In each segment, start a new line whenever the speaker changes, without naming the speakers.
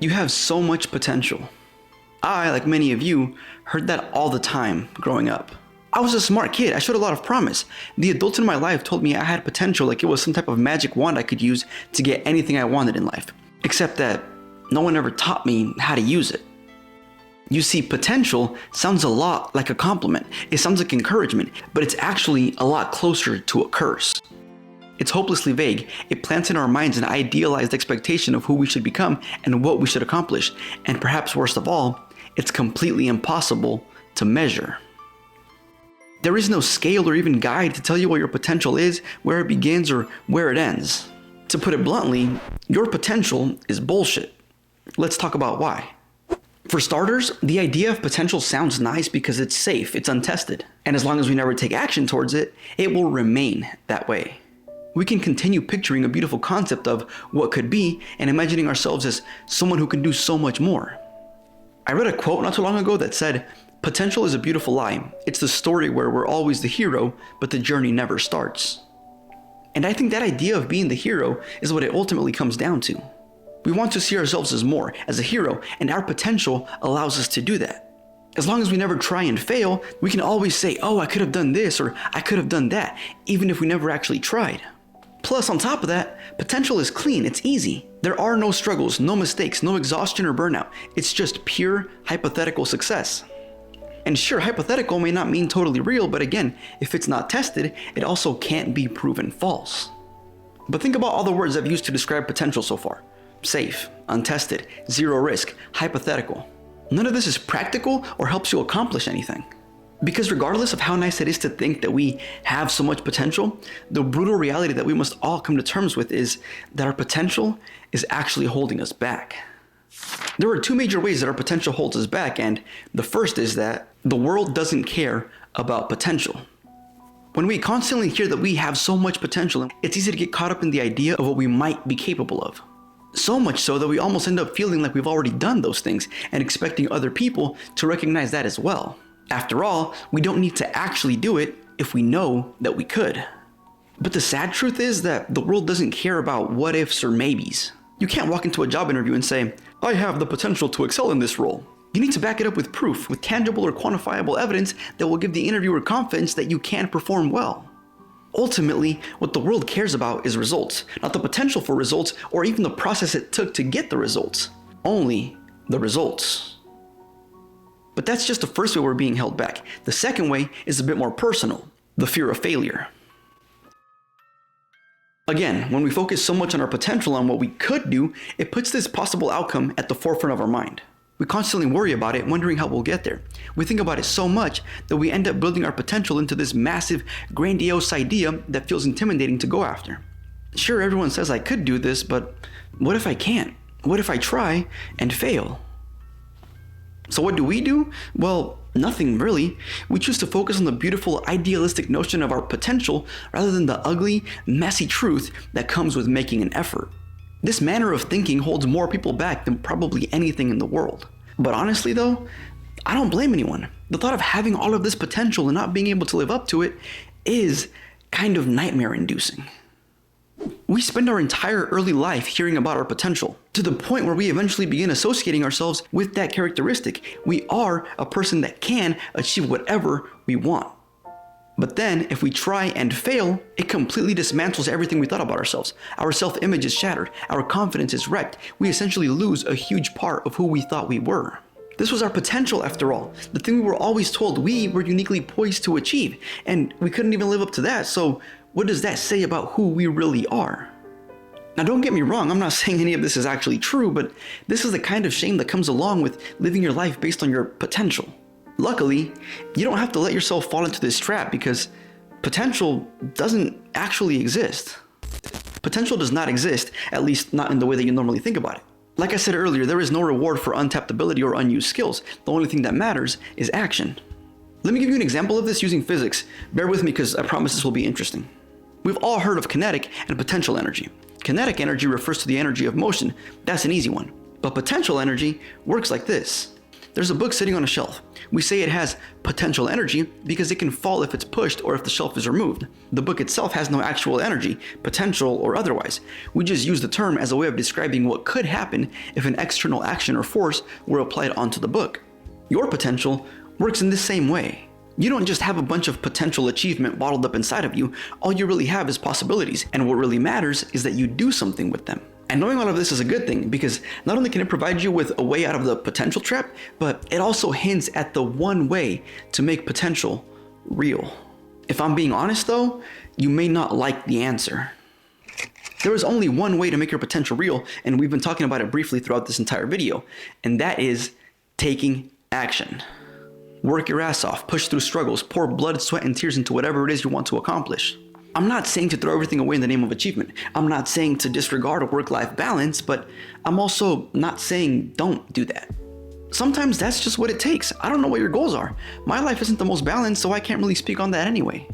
You have so much potential. I, like many of you, heard that all the time growing up. I was a smart kid. I showed a lot of promise. The adults in my life told me I had potential, like it was some type of magic wand I could use to get anything I wanted in life. Except that no one ever taught me how to use it. You see, potential sounds a lot like a compliment. It sounds like encouragement, but it's actually a lot closer to a curse. It's hopelessly vague. It plants in our minds an idealized expectation of who we should become and what we should accomplish. And perhaps worst of all, it's completely impossible to measure. There is no scale or even guide to tell you what your potential is, where it begins, or where it ends. To put it bluntly, your potential is bullshit. Let's talk about why. For starters, the idea of potential sounds nice because it's safe, it's untested. And as long as we never take action towards it, it will remain that way. We can continue picturing a beautiful concept of what could be and imagining ourselves as someone who can do so much more. I read a quote not too long ago that said, "Potential is a beautiful lie. It's the story where we're always the hero, but the journey never starts." And I think that idea of being the hero is what it ultimately comes down to. We want to see ourselves as more, as a hero, and our potential allows us to do that. As long as we never try and fail, we can always say, oh, I could have done this, or I could have done that, even if we never actually tried. Plus, on top of that, potential is clean, it's easy. There are no struggles, no mistakes, no exhaustion or burnout. It's just pure hypothetical success. And sure, hypothetical may not mean totally real, but again, if it's not tested, it also can't be proven false. But think about all the words I've used to describe potential so far. Safe, untested, zero risk, hypothetical. None of this is practical or helps you accomplish anything. Because regardless of how nice it is to think that we have so much potential, the brutal reality that we must all come to terms with is that our potential is actually holding us back. There are two major ways that our potential holds us back, and the first is that the world doesn't care about potential. When we constantly hear that we have so much potential, it's easy to get caught up in the idea of what we might be capable of. So much so that we almost end up feeling like we've already done those things and expecting other people to recognize that as well. After all, we don't need to actually do it if we know that we could. But the sad truth is that the world doesn't care about what ifs or maybes. You can't walk into a job interview and say, I have the potential to excel in this role. You need to back it up with proof, with tangible or quantifiable evidence that will give the interviewer confidence that you can perform well. Ultimately, what the world cares about is results, not the potential for results or even the process it took to get the results. Only the results. But that's just the first way we're being held back. The second way is a bit more personal, the fear of failure. Again, when we focus so much on our potential, on what we could do, it puts this possible outcome at the forefront of our mind. We constantly worry about it, wondering how we'll get there. We think about it so much that we end up building our potential into this massive, grandiose idea that feels intimidating to go after. Sure, everyone says I could do this, but what if I can't? What if I try and fail? So what do? Well, nothing really. We choose to focus on the beautiful, idealistic notion of our potential rather than the ugly, messy truth that comes with making an effort. This manner of thinking holds more people back than probably anything in the world. But honestly though, I don't blame anyone. The thought of having all of this potential and not being able to live up to it is kind of nightmare-inducing. We spend our entire early life hearing about our potential, to the point where we eventually begin associating ourselves with that characteristic. We are a person that can achieve whatever we want. But then, if we try and fail, it completely dismantles everything we thought about ourselves. Our self-image is shattered, our confidence is wrecked. We essentially lose a huge part of who we thought we were. This was our potential after all, the thing we were always told we were uniquely poised to achieve, and we couldn't even live up to that, so what does that say about who we really are? Now don't get me wrong, I'm not saying any of this is actually true, but this is the kind of shame that comes along with living your life based on your potential. Luckily, you don't have to let yourself fall into this trap because potential doesn't actually exist. Potential does not exist, at least not in the way that you normally think about it. Like I said earlier, there is no reward for untapped ability or unused skills. The only thing that matters is action. Let me give you an example of this using physics. Bear with me because I promise this will be interesting. We've all heard of kinetic and potential energy. Kinetic energy refers to the energy of motion. That's an easy one. But potential energy works like this. There's a book sitting on a shelf. We say it has potential energy because it can fall if it's pushed or if the shelf is removed. The book itself has no actual energy, potential or otherwise. We just use the term as a way of describing what could happen if an external action or force were applied onto the book. Your potential works in the same way. You don't just have a bunch of potential achievement bottled up inside of you. All you really have is possibilities, and what really matters is that you do something with them. And knowing all of this is a good thing because not only can it provide you with a way out of the potential trap, but it also hints at the one way to make potential real. If I'm being honest though, you may not like the answer. There is only one way to make your potential real, and we've been talking about it briefly throughout this entire video, and that is taking action. Work your ass off, push through struggles, pour blood, sweat, and tears into whatever it is you want to accomplish. I'm not saying to throw everything away in the name of achievement. I'm not saying to disregard a work-life balance, but I'm also not saying don't do that. Sometimes that's just what it takes. I don't know what your goals are. My life isn't the most balanced, so I can't really speak on that anyway.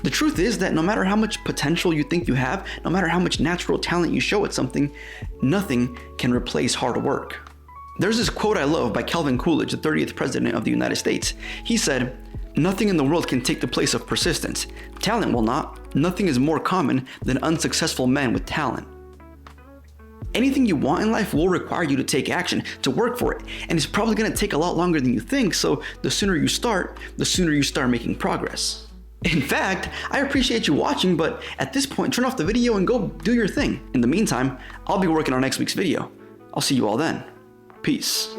The truth is that no matter how much potential you think you have, no matter how much natural talent you show at something, nothing can replace hard work. There's this quote I love by Calvin Coolidge, the 30th president of the United States. He said, "Nothing in the world can take the place of persistence. Talent will not. Nothing is more common than unsuccessful men with talent." Anything you want in life will require you to take action, to work for it, and it's probably going to take a lot longer than you think, so the sooner you start making progress. In fact, I appreciate you watching, but at this point, turn off the video and go do your thing. In the meantime, I'll be working on next week's video. I'll see you all then. Peace.